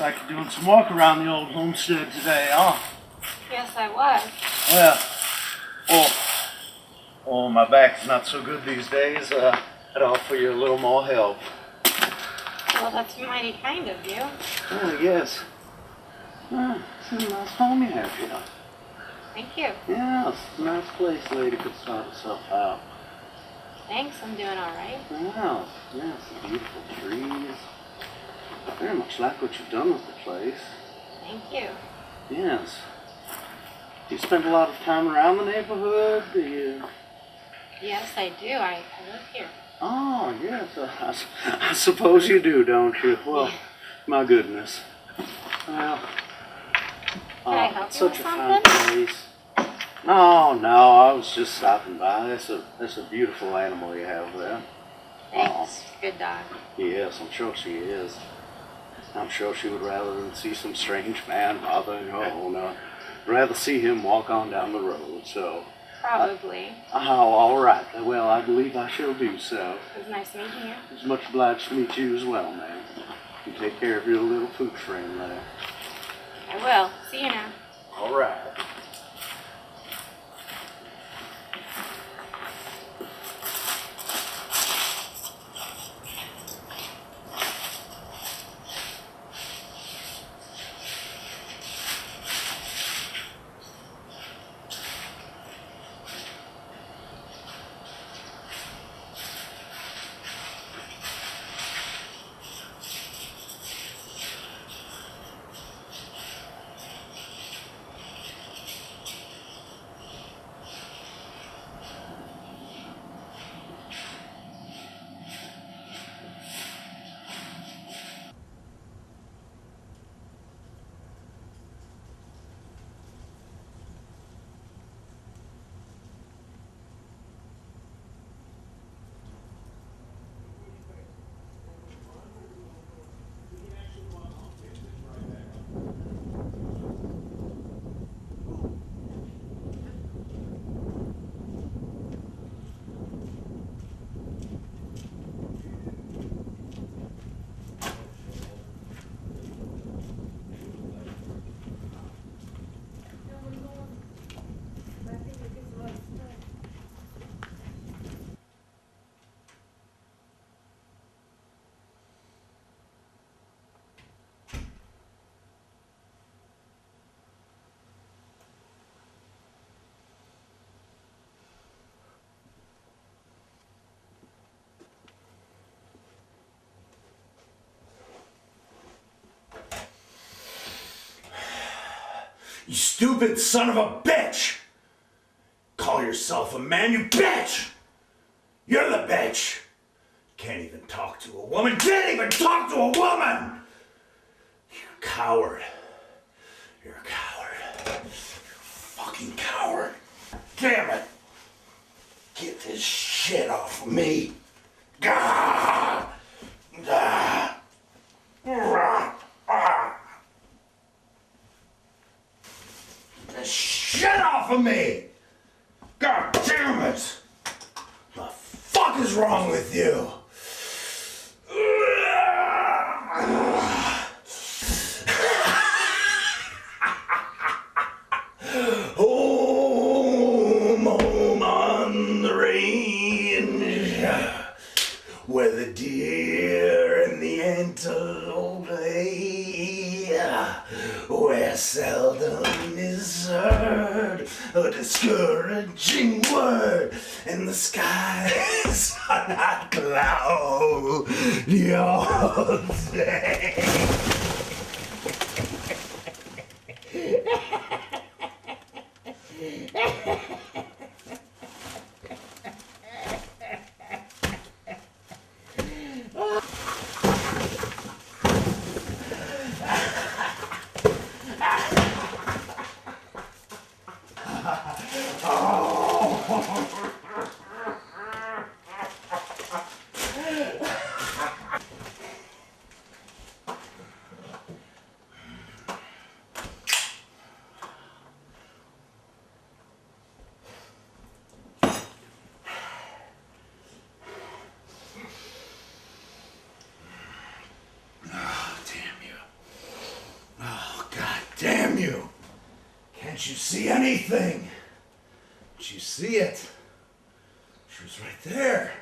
like you're doing some walk around the old homestead today, huh? Yes, I was. Well, oh, my back's not so good these days. I'd offer you a little more help. Well, that's mighty kind of you. Oh, yes. It's a nice home you have here. Thank you. Yeah, it's a nice place a lady could start herself out. Thanks, I'm doing all right. Wow, yeah, some beautiful trees. Very much like what you've done with the place. Thank you. Yes. Do you spend a lot of time around the neighborhood? Do you? Yes, I do. I live here. Oh, yes. I suppose you do, don't you? Well, Yeah. my goodness. Well, Can I help you such with a fine something? place. No, I was just stopping by. That's a beautiful animal you have there. Thanks. Good dog. Yes, I'm sure she is. I'm sure she would rather than see some strange man bothering her owner. Rather see him walk on down the road, so. Probably. Oh, all right. Well, I believe I shall do so. It was nice meeting you. It's much obliged to meet you as well, ma'am. You take care of your little food friend there. I will. See you now. All right. You stupid son of a bitch! Call yourself a man, you bitch! You're the bitch! Can't even talk to a woman! Can't even talk to a woman! You coward. You're a coward. You're a fucking coward. Damn it! Get this shit off of me! Gah! Ah! Ah! Ah! Get this shit off of me! God damn it! What the fuck is wrong with you? Home, home on the range, where the deer and the antelope lay, where seldom is heard a discouraging word, and the skies are not cloudy all day. you? Can't you see anything? Can't you see it? She was right there.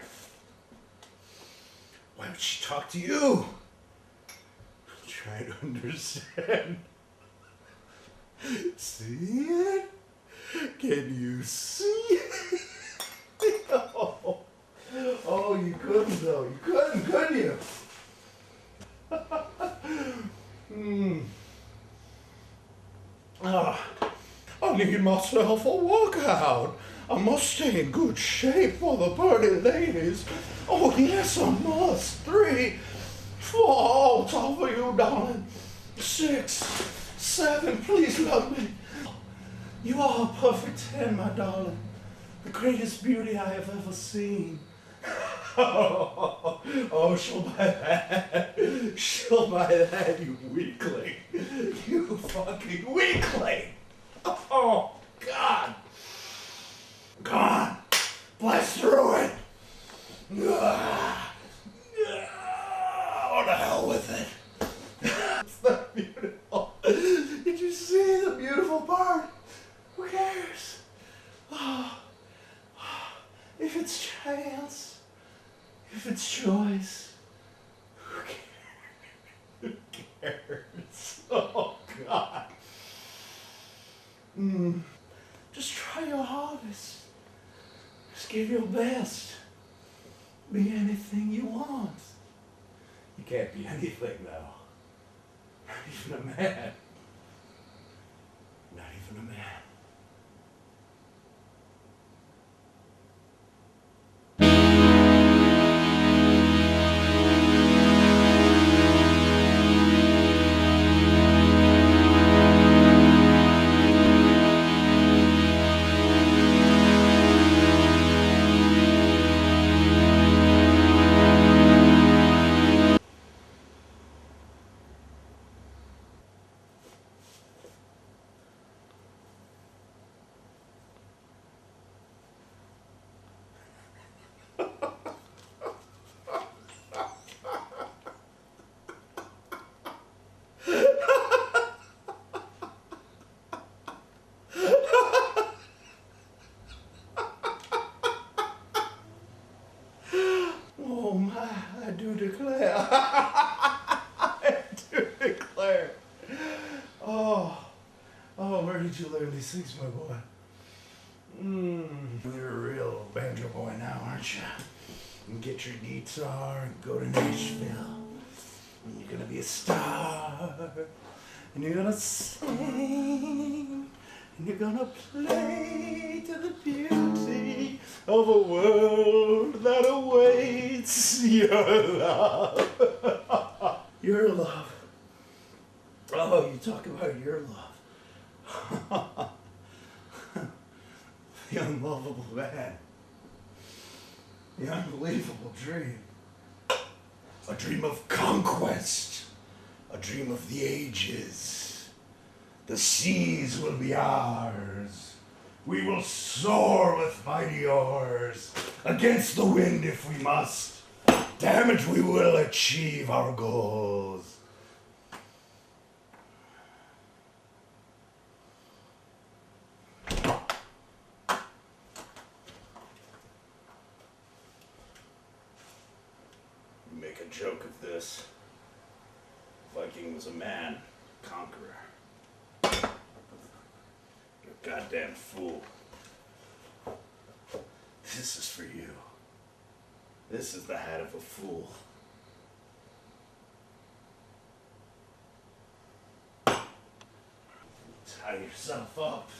Why would she talk to you? I'm trying to understand. See it? Can you see it? Oh, you couldn't though. You couldn't, could you? I need myself a workout. I must stay in good shape for the pretty ladies. Oh, yes, I must. 3, 4, oh, it's all for you, darling. 6, 7, please love me. You are a perfect 10, my darling. The greatest beauty I have ever seen. Oh, she'll buy that. She'll buy that, you weakling. You fucking weakling. Oh, God. God. Blast through it. Oh, to hell with it. It's not beautiful. Did you see the beautiful part? Who cares? Oh, if it's chance, if it's choice, who cares? Oh, God. Just try your hardest. Just give your best. Be anything you want. You can't be anything, though. Not even a man. Not even a man. Oh my, I do declare. I do declare. Oh, where did you learn these things, my boy? You're a real banjo boy now, aren't you? You can get your guitar and go to Nashville. And you're gonna be a star. And you're gonna sing. And you're gonna play to the beauty of a world that awaits your love. Your love. Oh, you talk about your love. The unlovable man. The unbelievable dream. A dream of conquest. A dream of the ages. The seas will be ours. We will soar with mighty oars. Against the wind if we must. Damn it, we will achieve our goals. You make a joke of this. Viking was a man, conqueror. You're a goddamn fool. This is for you. This is the hat of a fool. Tie yourself up.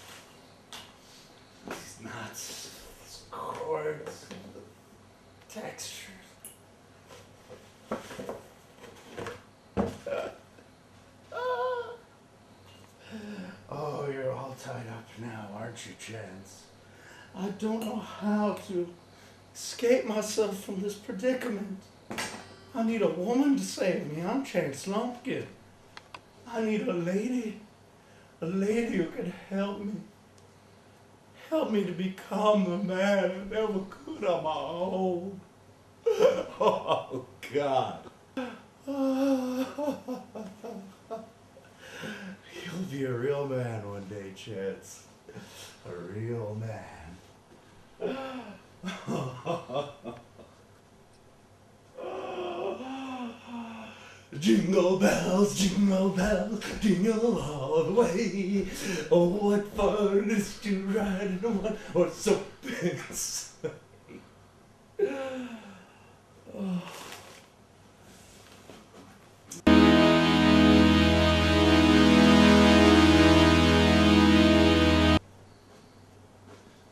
These knots, these cords, the textures. Oh, you're all tied up now, aren't you, Chance? I don't know how to escape myself from this predicament. I need a woman to save me. I'm Chance Lumpkin. I need a lady who can help me. Help me to become the man I never could on my own. Oh, God. You'll be a real man one day, Chance. A real man. Jingle bells, jingle all the way. Oh, what fun it is to ride in a one-horse open sleigh.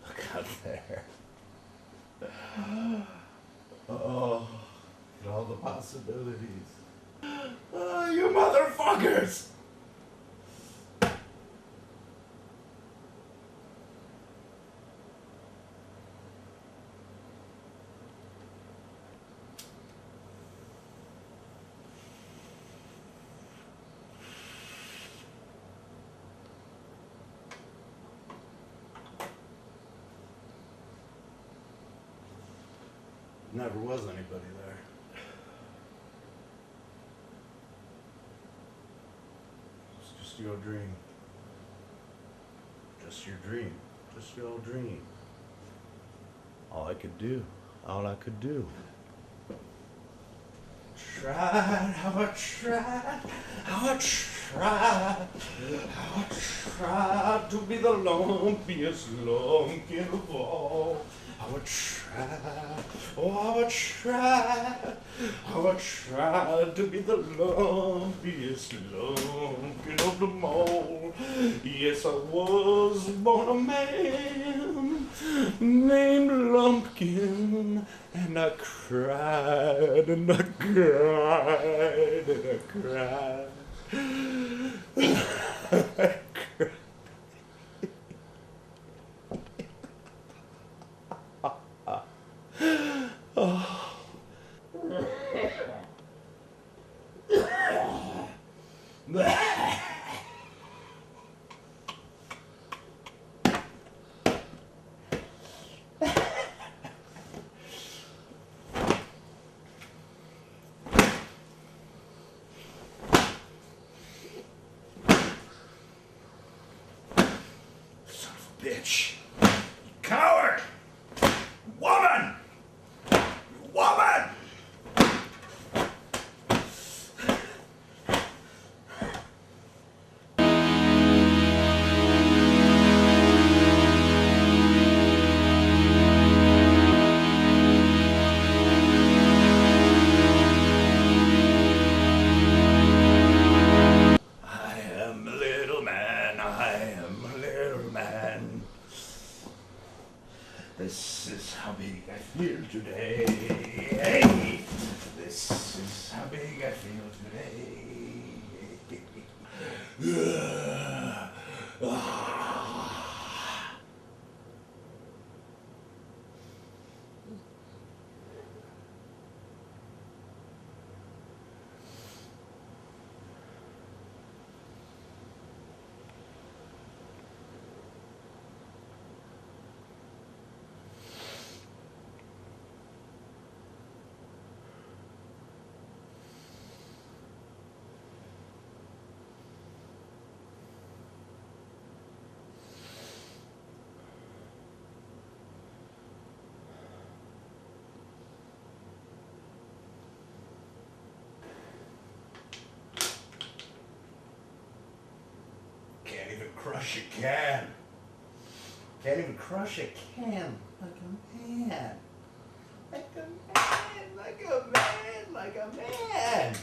Look out there. Oh, at all the possibilities. You motherfuckers! Never was anybody there. It's just your dream. Just your dream. Just your dream. All I could do. Tried, how I tried, how I tried, how I tried to be the lumpiest lumpkin of all. How I tried, oh how I tried, how I tried to be the lumpiest lumpkin of them all. Yes, I was born a man named Lumpkin, and I cried and I cried and I cried. Son of a bitch. You coward! Woman! Woman! I am a little man, I am a little man. This is how big I feel today. Hey! This is how big I feel today. Can't even crush a can. Can't even crush a can like a man. Like a man, like a man, like a man.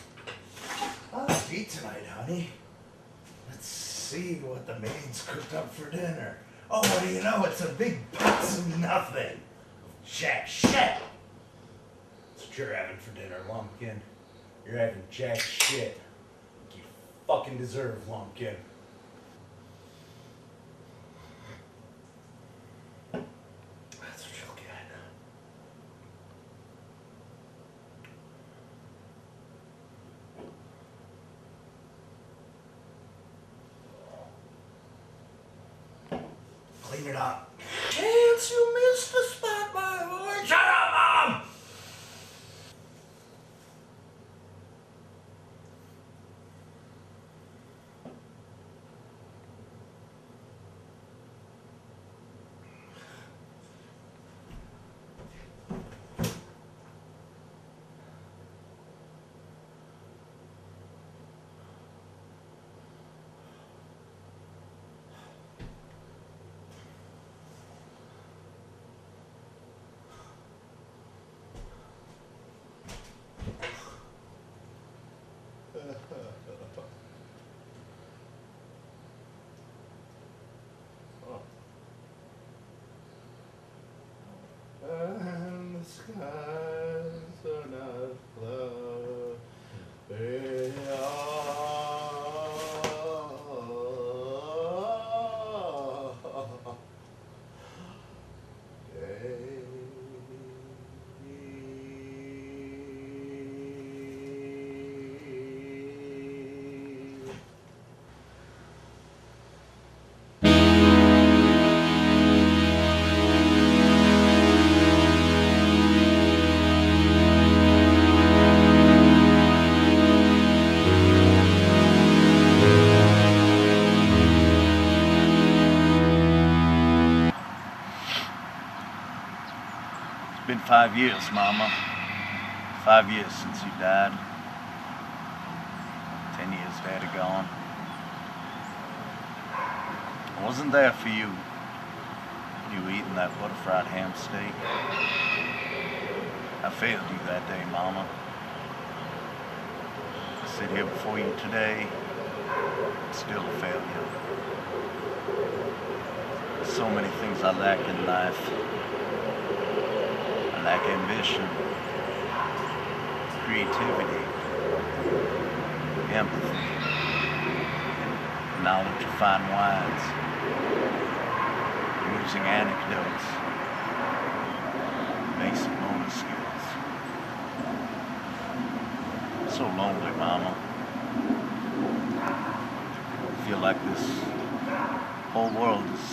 I'll eat tonight, honey. Let's see what the maid's cooked up for dinner. Oh, what do you know? It's a big box of nothing. Jack shit. That's what you're having for dinner, Lumpkin. You're having jack shit. You fucking deserve, Lumpkin. That's what you'll get. Clean it up. Chance, you missed the spot, my boy. Shut up, Mom! been 5 years, Mama. 5 years since you died. 10 years Daddy gone. I wasn't there for you. You eating that butter-fried ham steak. I failed you that day, Mama. I sit here before you today, still a failure. So many things I lack in life. I lack ambition, creativity, empathy, knowledge of fine wines, amusing anecdotes, basic motor skills. So lonely, Mama. I feel like this whole world is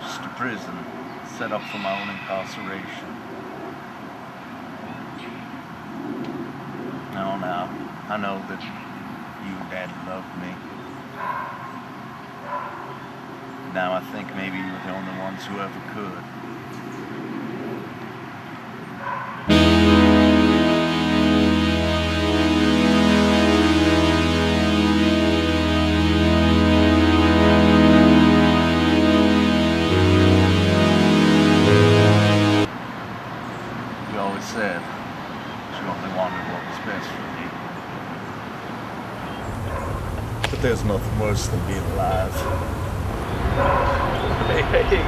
just a prison set up for my own incarceration. Now, I know that you and Daddy loved me. Now I think maybe you were the only ones who ever could. You always said that you only wanted what was best for me. But there's nothing worse than being alive. Hey,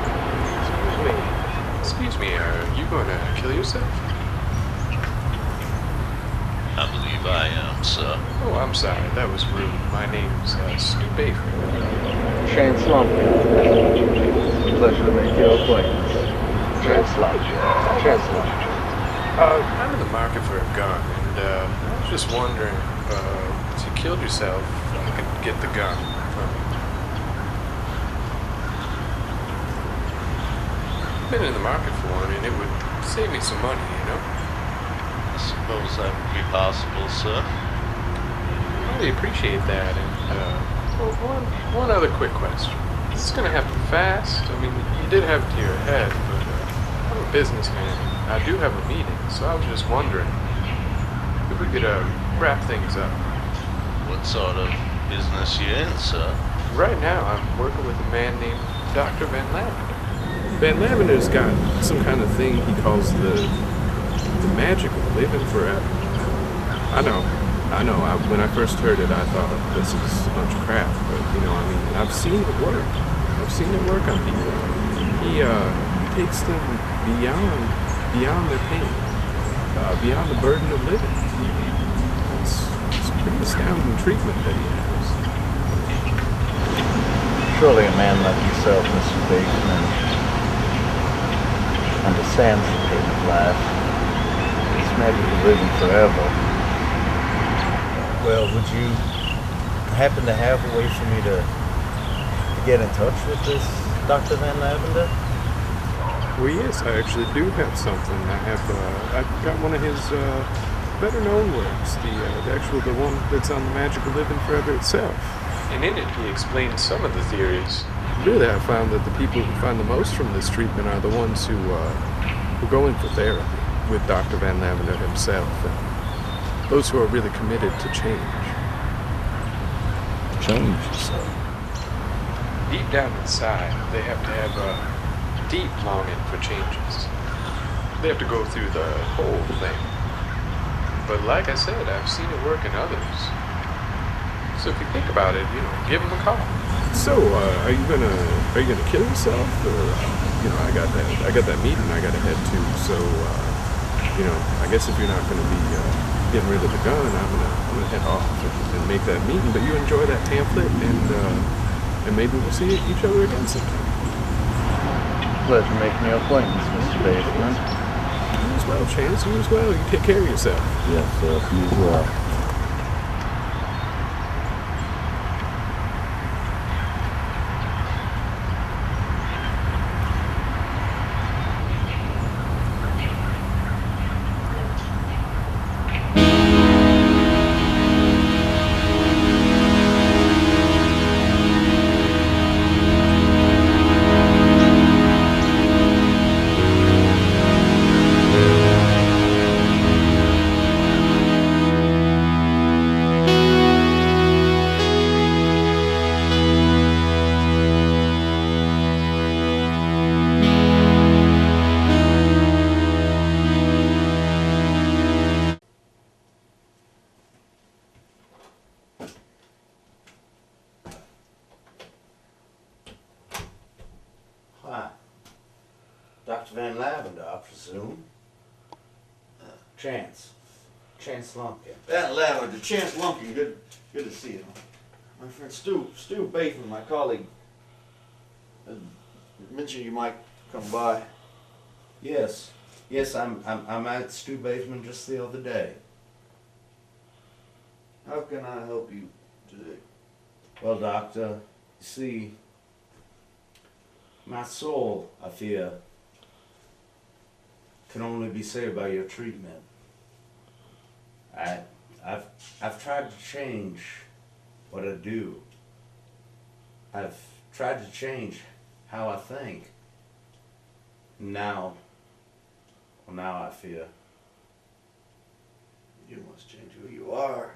excuse me, are you going to kill yourself? I believe I am, sir. Oh, I'm sorry, that was rude. My name's Stu Baker. Shane Slumpy. Pleasure to make your acquaintance. Translate. I'm in the market for a gun, and I was just wondering, if you killed yourself, I could get the gun from you. I've been in the market for one, and it would save me some money, you know? I suppose that would be possible, sir. I really appreciate that, and well, one other quick question. Is this going to happen fast? I mean, you did have it to your head, but I'm a businessman. I do have a meeting, so I was just wondering if we could wrap things up. What sort of business you in, sir? Right now, I'm working with a man named Dr. Van Lavender. Van Lavender's got some kind of thing he calls the magic of living forever. I know. When I first heard it, I thought this is a bunch of crap. But, I mean, I've seen it work. I've seen it work on people. He takes them beyond their pain, beyond the burden of living. It's pretty astounding treatment that he has. Surely a man like yourself, Mr. Bateman, understands the pain of life. It's magic of living forever. Well, would you happen to have a way for me to get in touch with this Dr. Van Lavender? Well, yes, I actually do have something. I've got one of his better known works, the one that's on the magic of living forever itself. And in it, he explains some of the theories. Really, I found that the people who find the most from this treatment are the ones who go in for therapy with Dr. Van Lavender himself, and those who are really committed to change. Change, sir. Deep down inside, they have to have a deep longing for changes. They have to go through the whole thing. But like I said, I've seen it work in others. So if you think about it, give them a call. So, are you gonna kill yourself, or I got that meeting I gotta head to. So, I guess if you're not gonna be getting rid of the gun, I'm gonna head off and make that meeting. But you enjoy that pamphlet, and maybe we'll see each other again sometime. Pleasure making your acquaintance, Mr. Bateman. You as well, Chance. You as well. You take care of yourself. Yes, sir. You as well. Dr. Van Lavender, I presume. Chance Lumpkin. Van Lavender, Chance Lumpkin, good to see you. My friend Stu Bateman, my colleague, mentioned you might come by. Yes, I met Stu Bateman just the other day. How can I help you today? Well, doctor, you see, my soul, I fear, can only be saved by your treatment. I've tried to change what I do. I've tried to change how I think. Now I fear. You must change who you are.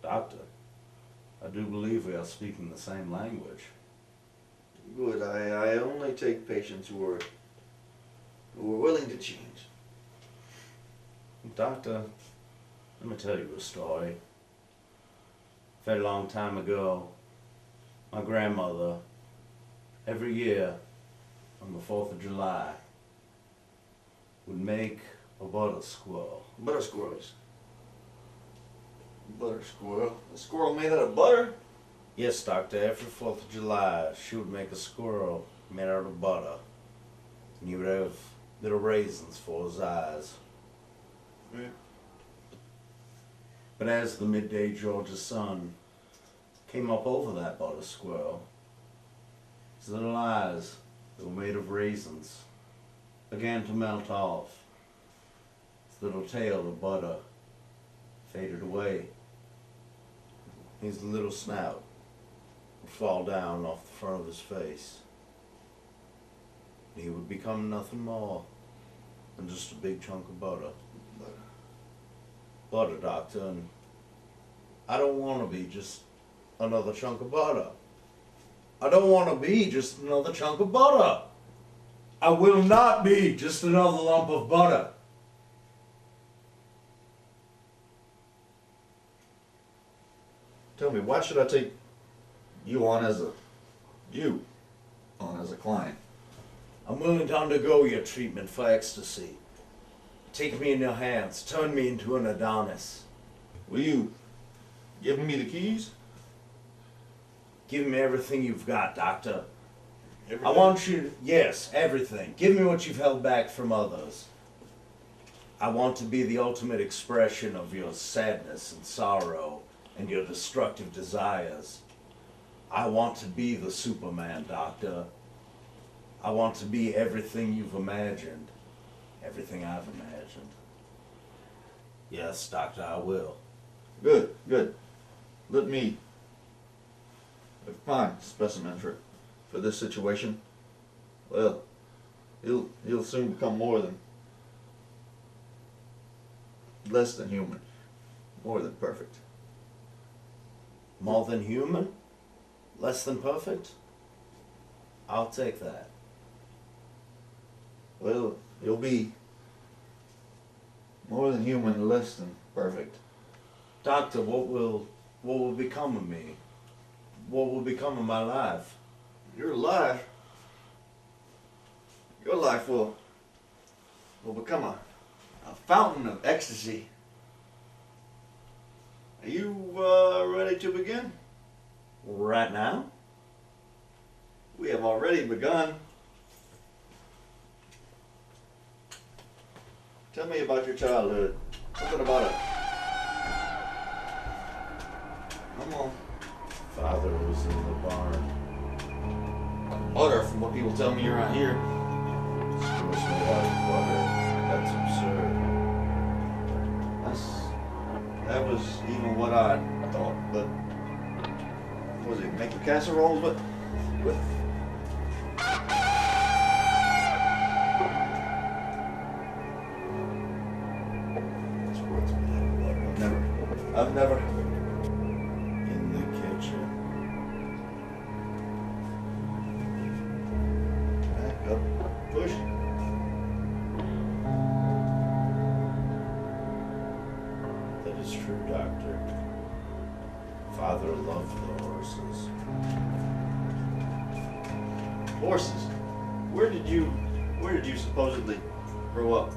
Doctor, I do believe we are speaking the same language. Good. I only take patients who are willing to change. Doctor, let me tell you a story. A very long time ago, my grandmother, every year on the 4th of July, would make a butter squirrel. Butter squirrels. Butter squirrel. A squirrel made out of butter? Yes, doctor, every 4th of July, she would make a squirrel made out of butter. And he would have little raisins for his eyes. Yeah. But as the midday Georgia sun came up over that butter squirrel, his little eyes, that were made of raisins, began to melt off. His little tail of butter faded away. His little snout would fall down off the front of his face. And he would become nothing more than just a big chunk of butter. Butter, doctor, and I don't want to be just another chunk of butter. I don't want to be just another chunk of butter. I will not be just another lump of butter. Tell me, why should I take you on as a client? I'm willing to undergo your treatment for ecstasy. Take me in your hands, turn me into an Adonis. Will you give me the keys? Give me everything you've got, doctor. Everything? I want you, yes, everything. Give me what you've held back from others. I want to be the ultimate expression of your sadness and sorrow and your destructive desires. I want to be the Superman, doctor. I want to be everything you've imagined. Everything I've imagined. Yes, doctor, I will. Good. Let me find a specimen for this situation. Well, he'll soon become less than human, more than perfect. More than human? Less than perfect? I'll take that. Well, he'll be more than human, less than perfect. Doctor, what will become of me? What will become of my life? Your life will become a fountain of ecstasy. Are you ready to begin? Right now? We have already begun. Tell me about your childhood. Something about it. Come on. Father was in the barn. Butter, from what people tell me around here. Screws made out of butter. That's absurd. That was even what I thought, but was it making casseroles? What? It's worth made butter. I've never. In the kitchen. Back up, push. That is true, Doctor. Father loved the horses. Horses. Where did you supposedly grow up?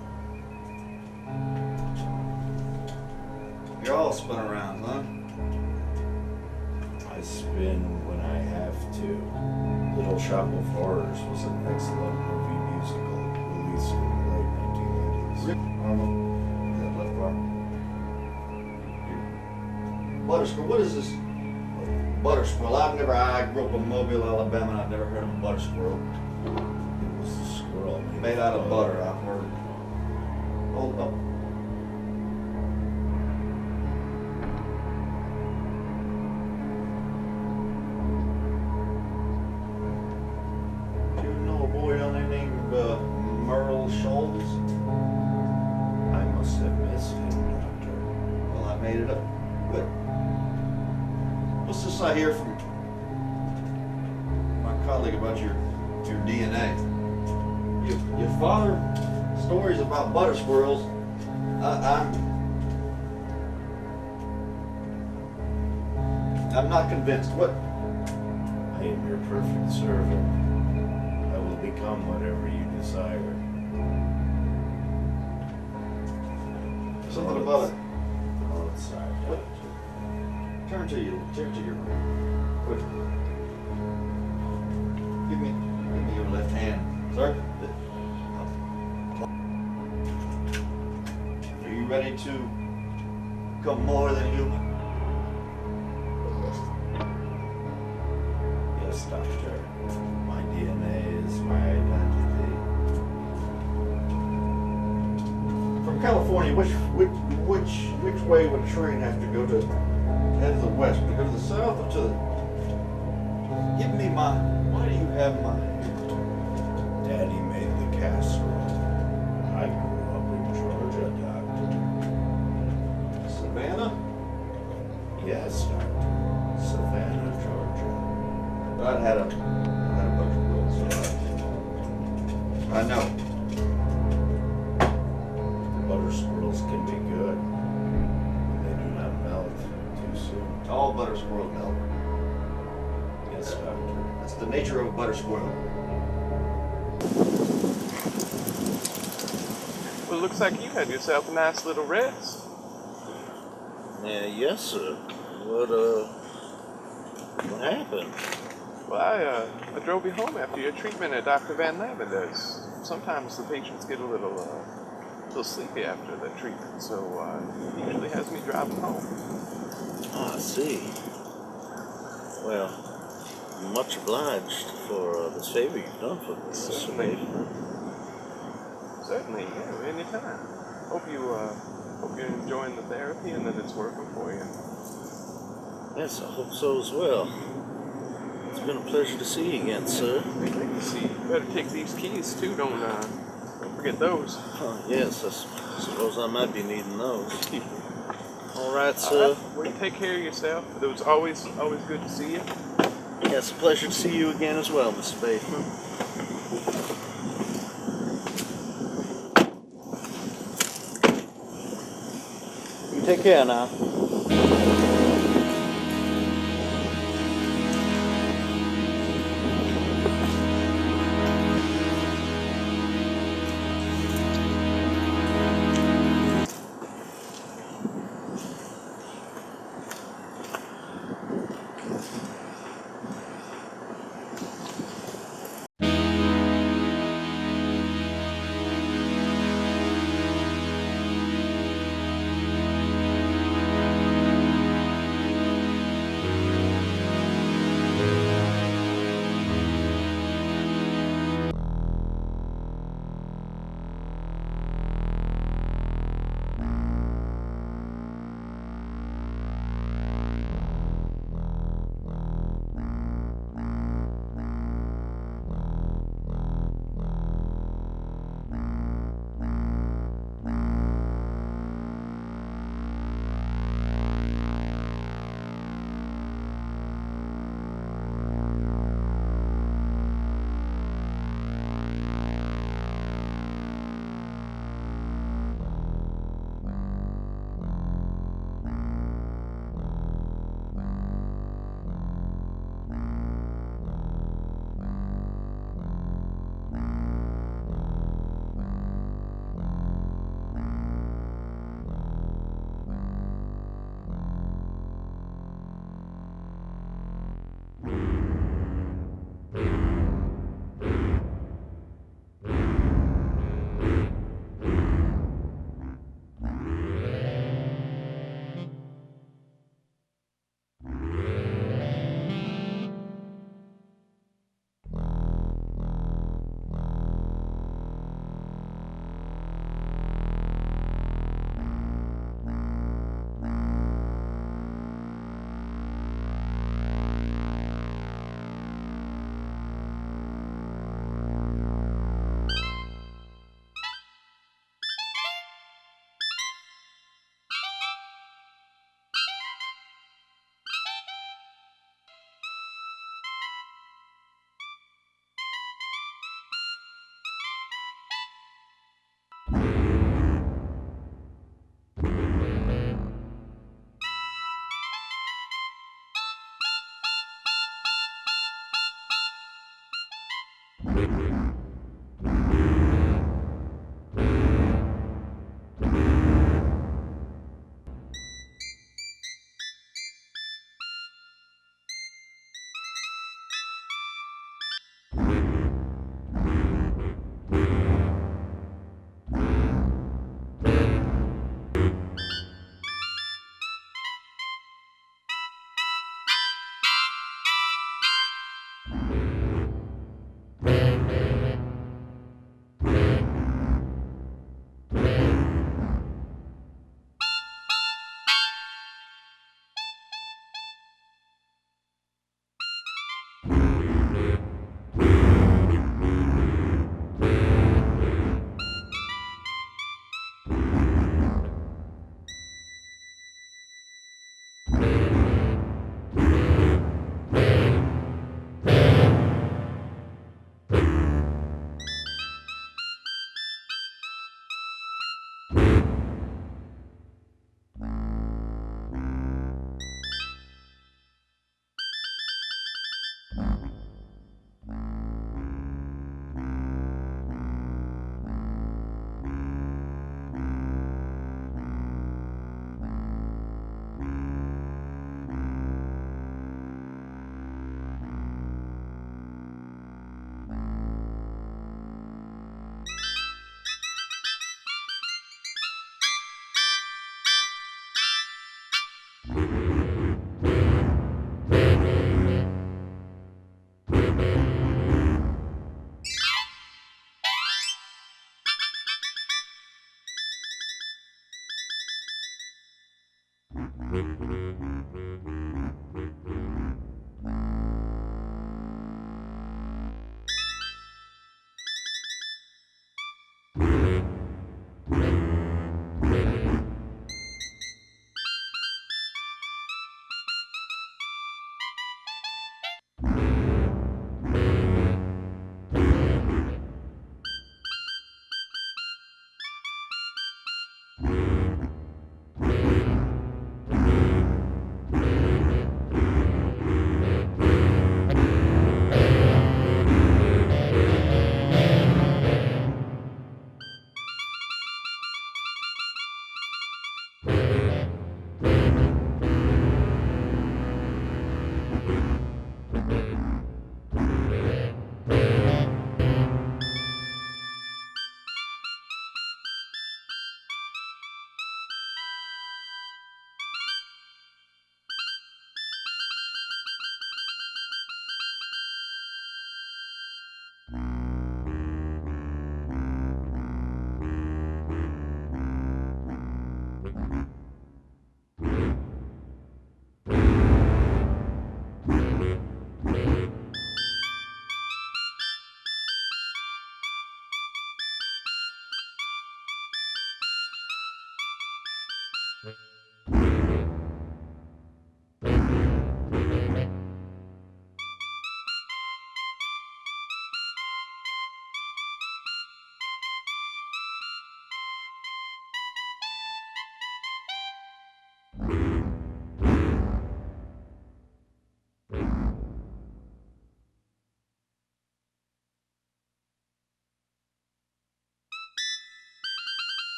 You're all spun around, huh? I spin when I have to. Little Shop of Horrors was an excellent movie musical released in the late 1980s. Is that left bar? Butter squirrel. What is this? Butter squirrel. I grew up in Mobile, Alabama, and I've never heard of a butter squirrel. It was a squirrel Made out of butter, I've heard. Hold up. You know a boy down there named Merle Scholes? I must have missed him, Doctor. Well, I made it up. But what's this I hear from my colleague about your DNA? Your father stories about butter squirrels. I'm not convinced. What? I am your perfect servant. I will become whatever you desire. Something about it. Oh, it's sorry, What? Doctor. Turn to your what? Give me your left hand, sir. Are you ready to become more than human? Yes, Doctor. My DNA is my identity. From California, which way would a train have to go to head to the west? To go to the south or to the? Give me my. Why do you have my? Daddy made the casserole. I grew up in Georgia, Doctor. Savannah? Yes, Doctor. Savannah, Georgia. I had a bunch of girls. I know. Butter squirrels can be good. They do not melt too soon. All butter squirrels melt. Yes, Doctor. That's the nature of a butter squirrel. Well, it looks like you had yourself a nice little rest. Yes, sir. What happened? Well, I drove you home after your treatment at Dr. Van Lavender's. Sometimes the patients get a little sleepy after the treatment, so he usually has me drive them home. Ah, I see. Well, much obliged for this favor you've done for me, Mr. Certainly. Bateman. Certainly, yeah, anytime. Hope you're enjoying the therapy and that it's working for you. Yes, I hope so as well. It's been a pleasure to see you again, sir. Great to see you. Better take these keys too. Don't forget those. Oh, yes, I suppose I might be needing those. All right, sir. Well, you take care of yourself. It was always good to see you. Yeah, it's a pleasure to see you again as well, Mr. Bateman. You take care now.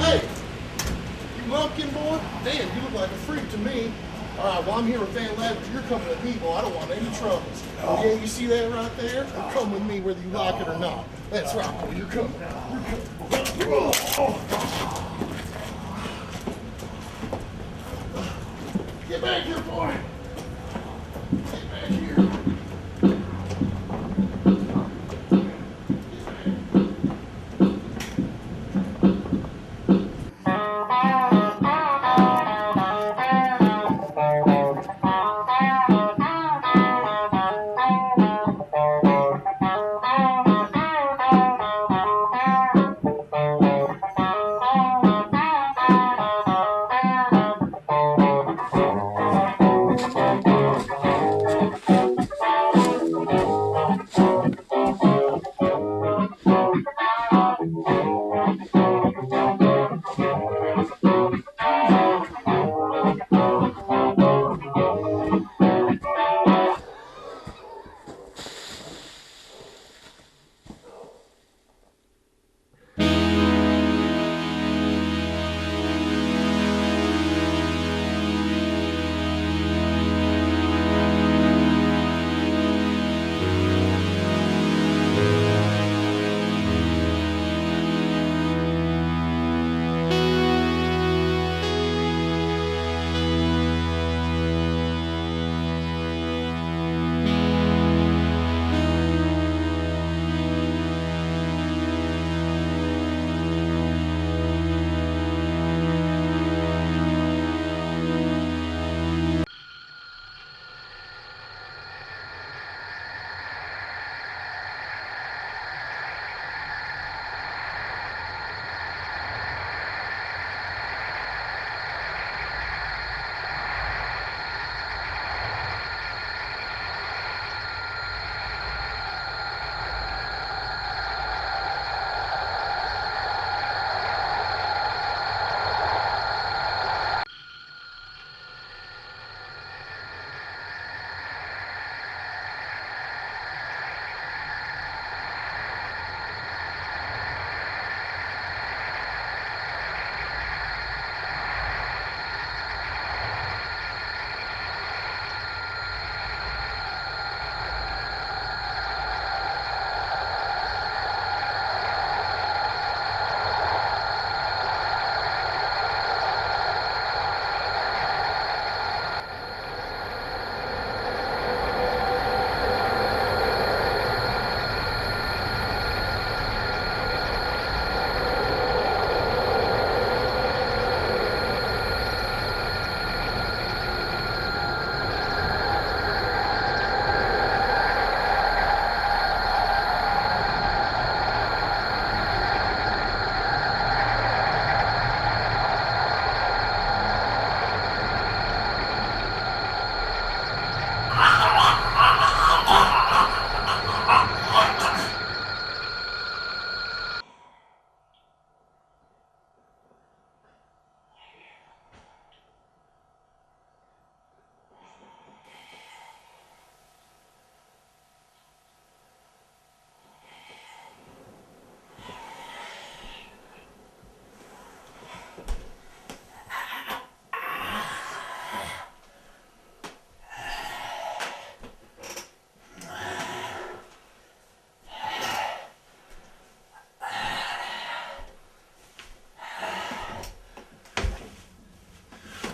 Hey, you lumpkin boy? Damn, you look like a freak to me. All right, well, I'm here with Van Lavender. You're coming with me, boy. I don't want any troubles. Oh, yeah, you see that right there? Well, come with me whether you like it or not. That's right, boy. You're coming. You're coming. Get back here, boy. Get back here.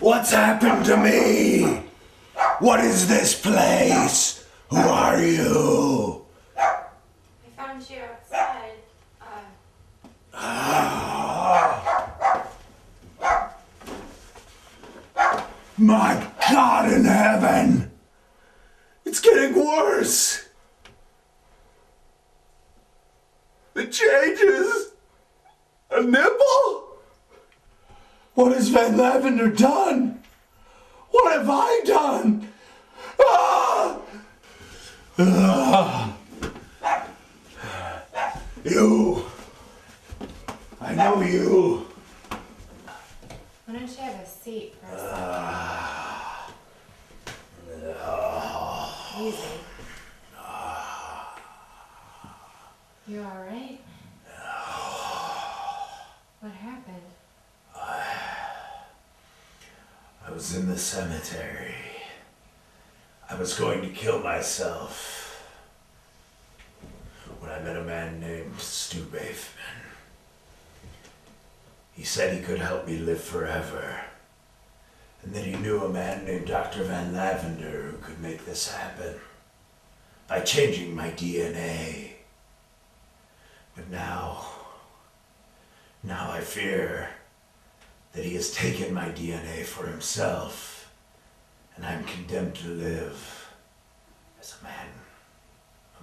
What's happened to me? What is this place? Who are you? I found you outside. My God in heaven! It's getting worse! The change inches? A nipple? What has Van Lavender done? What have I done? Ah! Ah! You. I know you. Why don't you have a seat for a second? Easy. You alright? What happened? I was in the cemetery. I was going to kill myself when I met a man named Stu Bateman. He said he could help me live forever, and that he knew a man named Dr. Van Lavender who could make this happen by changing my DNA. But now I fear that he has taken my DNA for himself, and I'm condemned to live as a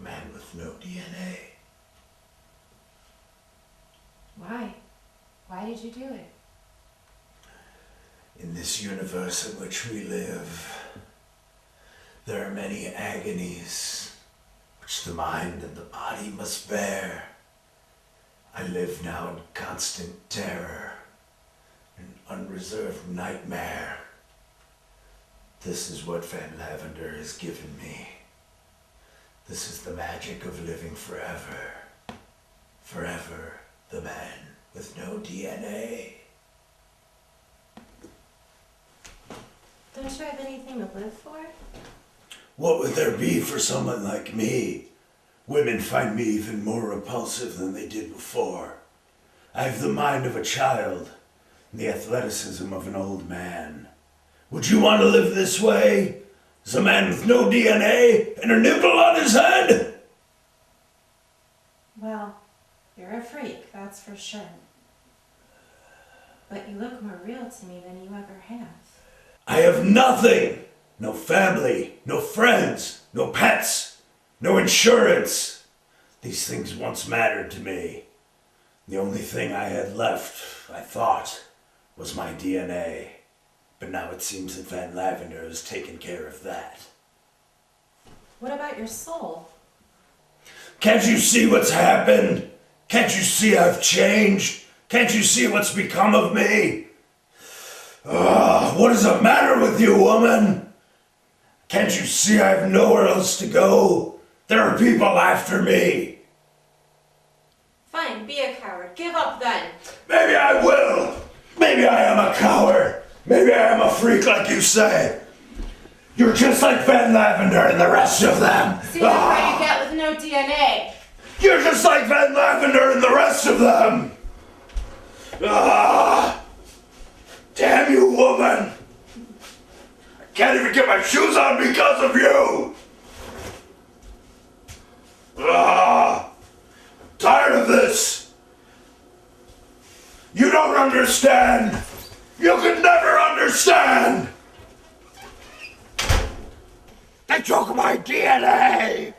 man with no DNA. Why? Why did you do it? In this universe in which we live, there are many agonies which the mind and the body must bear. I live now in constant terror, an unreserved nightmare. This is what Van Lavender has given me. This is the magic of living forever. Forever, the man with no DNA. Don't you have anything to live for? What would there be for someone like me? Women find me even more repulsive than they did before. I have the mind of a child and the athleticism of an old man. Would you want to live this way? As a man with no DNA and a nipple on his head? Well, you're a freak, that's for sure. But you look more real to me than you ever have. I have nothing! No family, no friends, no pets, no insurance. These things once mattered to me. The only thing I had left, I thought, was my DNA. But now it seems that Van Lavender has taken care of that. What about your soul? Can't you see what's happened? Can't you see I've changed? Can't you see what's become of me? What is the matter with you, woman? Can't you see I have nowhere else to go? There are people after me. Fine, be a coward. Give up then. Maybe I will. Maybe I am a coward. Maybe I am a freak like you say. You're just like Van Lavender and the rest of them. See how you get with no DNA. You're just like Van Lavender and the rest of them. Damn you, woman. I can't even get my shoes on because of you. Tired of this. You don't understand. You can never understand. They took my DNA.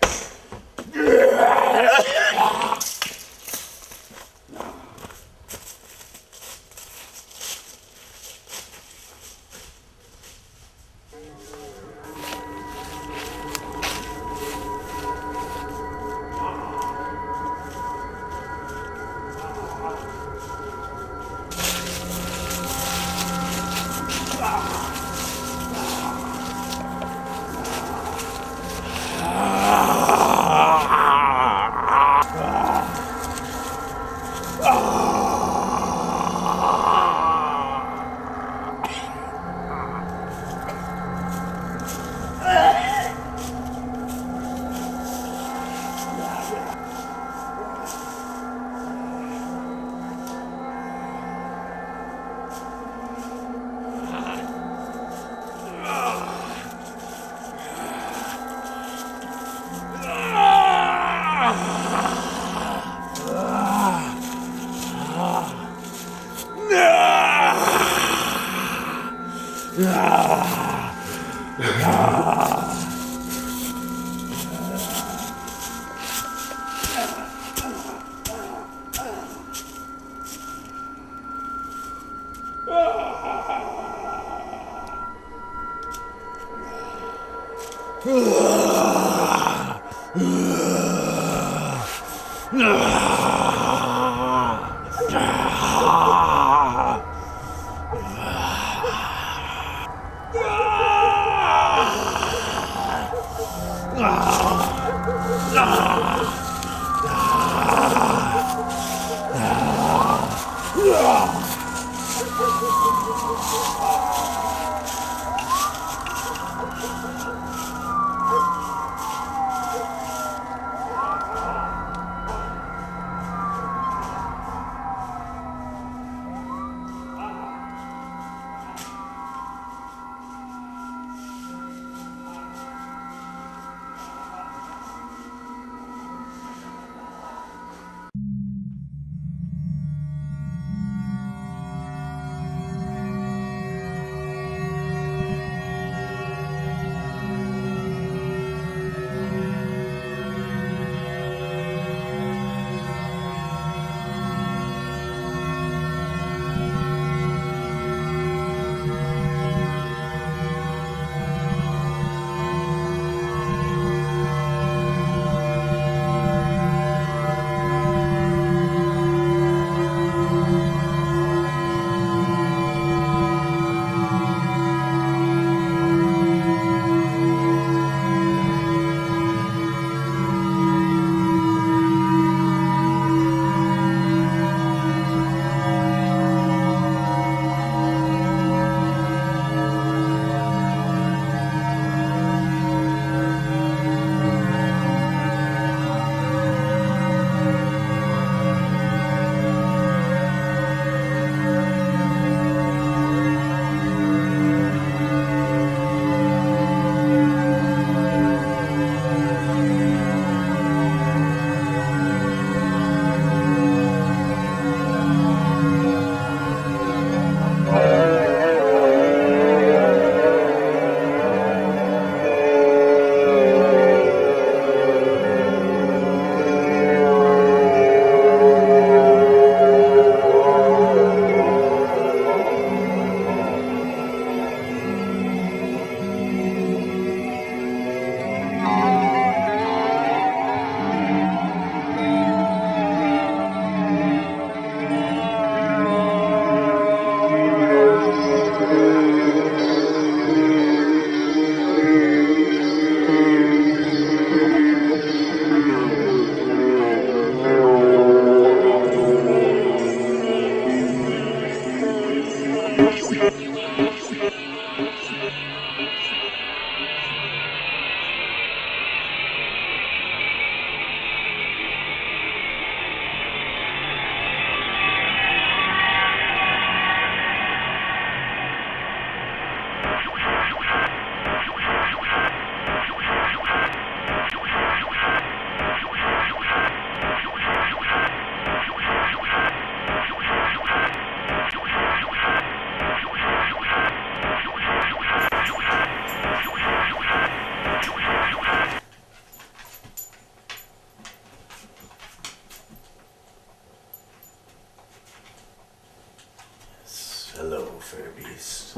Hello, fair beast.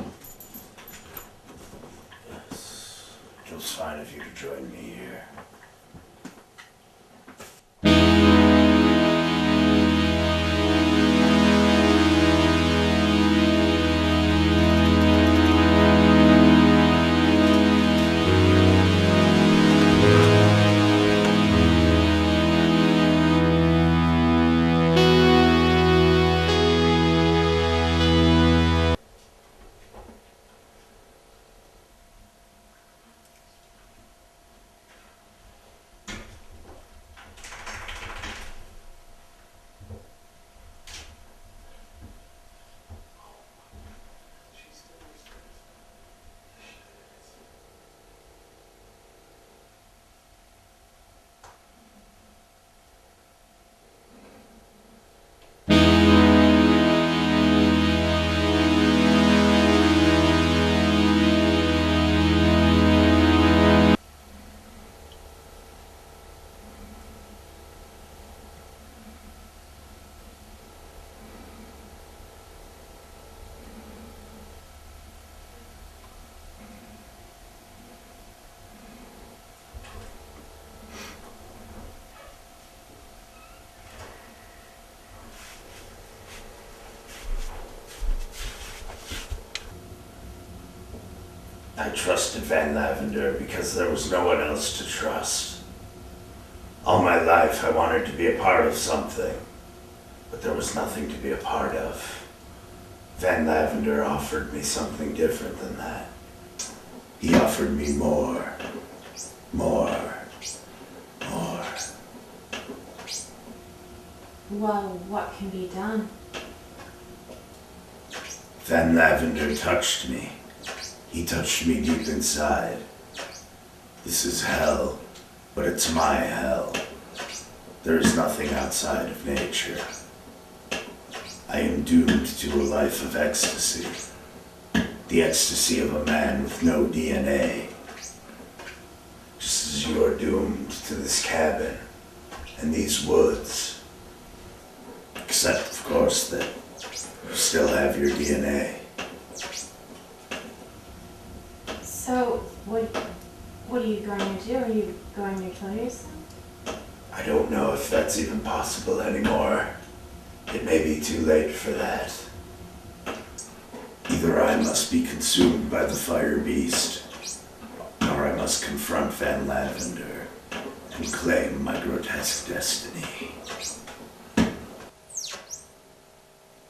Yes, it was fine of you to join me here. I trusted Van Lavender because there was no one else to trust. All my life I wanted to be a part of something, but there was nothing to be a part of. Van Lavender offered me something different than that. He offered me more. Well, what can be done? Van Lavender touched me. He touched me deep inside. This is hell, but it's my hell. There is nothing outside of nature. I am doomed to a life of ecstasy. The ecstasy of a man with no DNA. Just as you are doomed to this cabin and these woods. Except, of course, that you still have your DNA. So, what are you going to do? Are you going to kill yourself? I don't know if that's even possible anymore. It may be too late for that. Either I must be consumed by the fire beast, or I must confront Van Lavender and claim my grotesque destiny.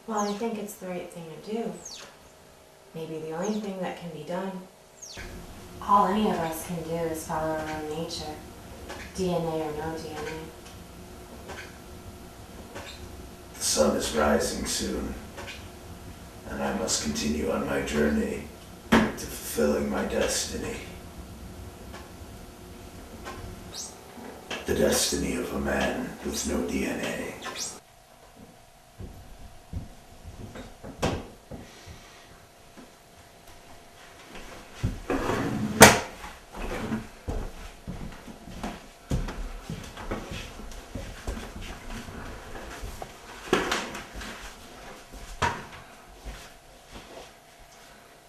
Well, I think it's the right thing to do. Maybe the only thing that can be done. All any of us can do is follow our own nature, DNA or no DNA. The sun is rising soon, and I must continue on my journey to fulfilling my destiny. The destiny of a man with no DNA.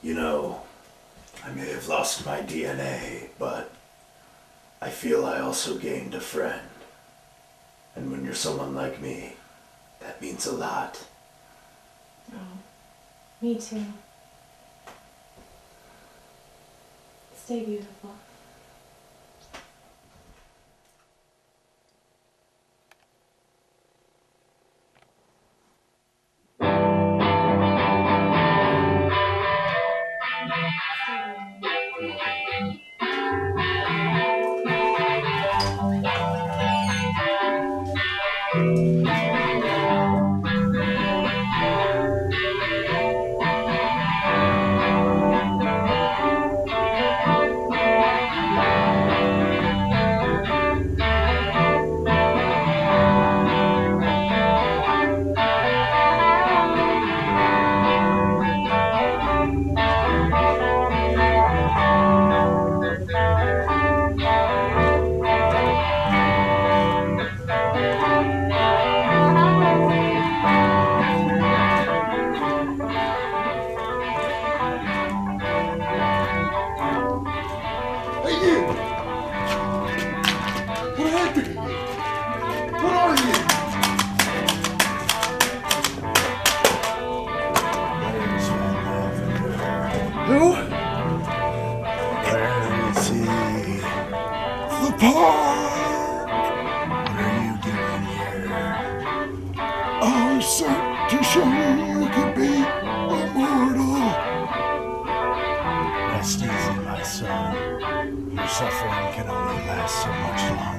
You know, I may have lost my DNA, but I feel I also gained a friend. And when you're someone like me, that means a lot. Oh, me too. Stay beautiful. Hey, you! What happened to you? What are you? Where's Van Lavender? Who? Where is he? The park! What are you doing here? I was sent to show you you can be immortal. Rest easy, my son. Your suffering can only last so much longer.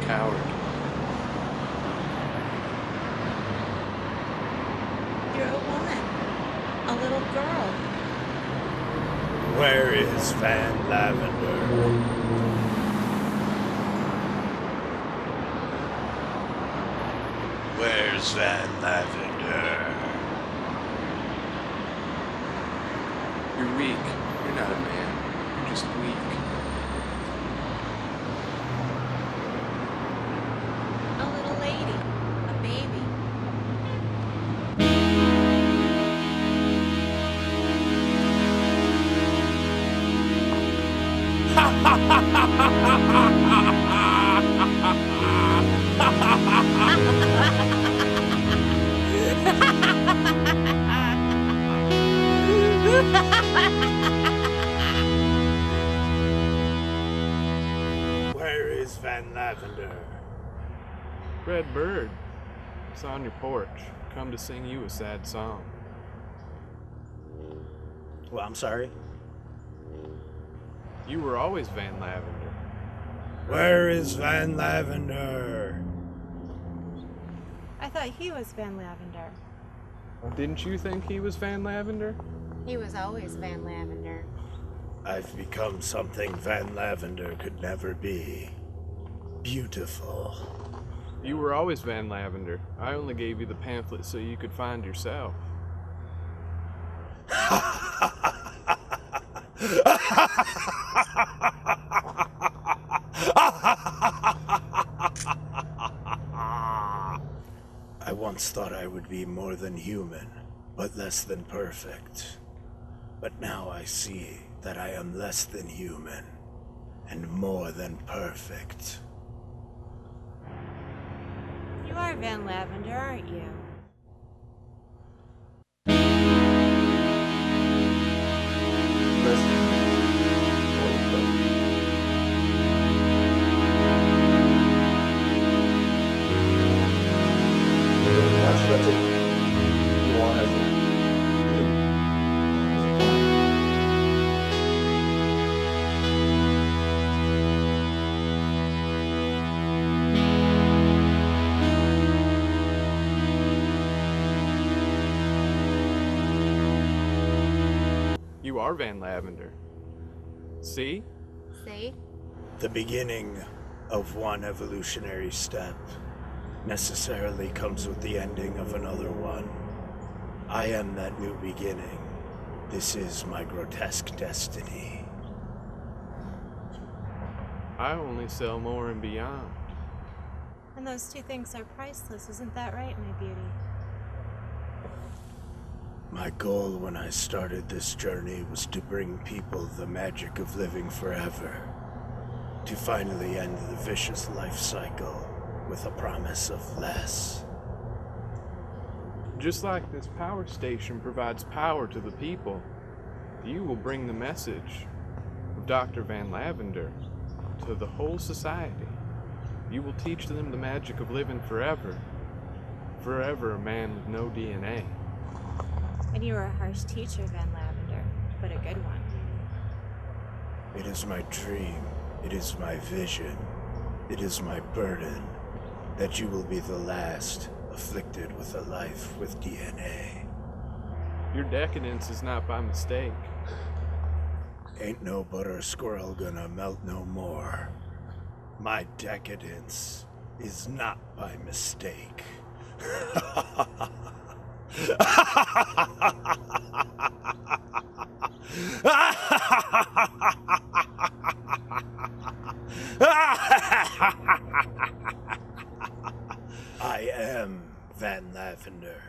coward. You're a woman. A little girl. Where is Van Lavender? Where's Van Lavender? You're weak. You're not a man. You're just weak. A little lady. A baby. Where is Van Lavender? Red bird. It's on your porch. Come to sing you a sad song. Well, I'm sorry. You were always Van Lavender. Where is Van Lavender? I thought he was Van Lavender. Didn't you think he was Van Lavender? He was always Van Lavender. I've become something Van Lavender could never be. Beautiful. You were always Van Lavender. I only gave you the pamphlet so you could find yourself. I once thought I would be more than human, but less than perfect. But now I see that I am less than human and more than perfect. You are Van Lavender, aren't you? You are Van Lavender. See? See? The beginning of one evolutionary step necessarily comes with the ending of another one. I am that new beginning. This is my grotesque destiny. I only sell more and beyond. And those two things are priceless, isn't that right, my beauty? My goal when I started this journey was to bring people the magic of living forever. To finally end the vicious life cycle with a promise of less. Just like this power station provides power to the people, you will bring the message of Dr. Van Lavender to the whole society. You will teach them the magic of living forever. Forever a man with no DNA. And you were a harsh teacher, Van Lavender, but a good one. It is my dream, it is my vision, it is my burden that you will be the last afflicted with a life with DNA. Your decadence is not by mistake. Ain't no butter squirrel gonna melt no more. My decadence is not by mistake. I am Van Lavender.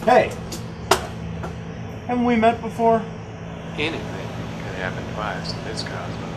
Hey, haven't we met before? Anything can happen twice in this cosmos.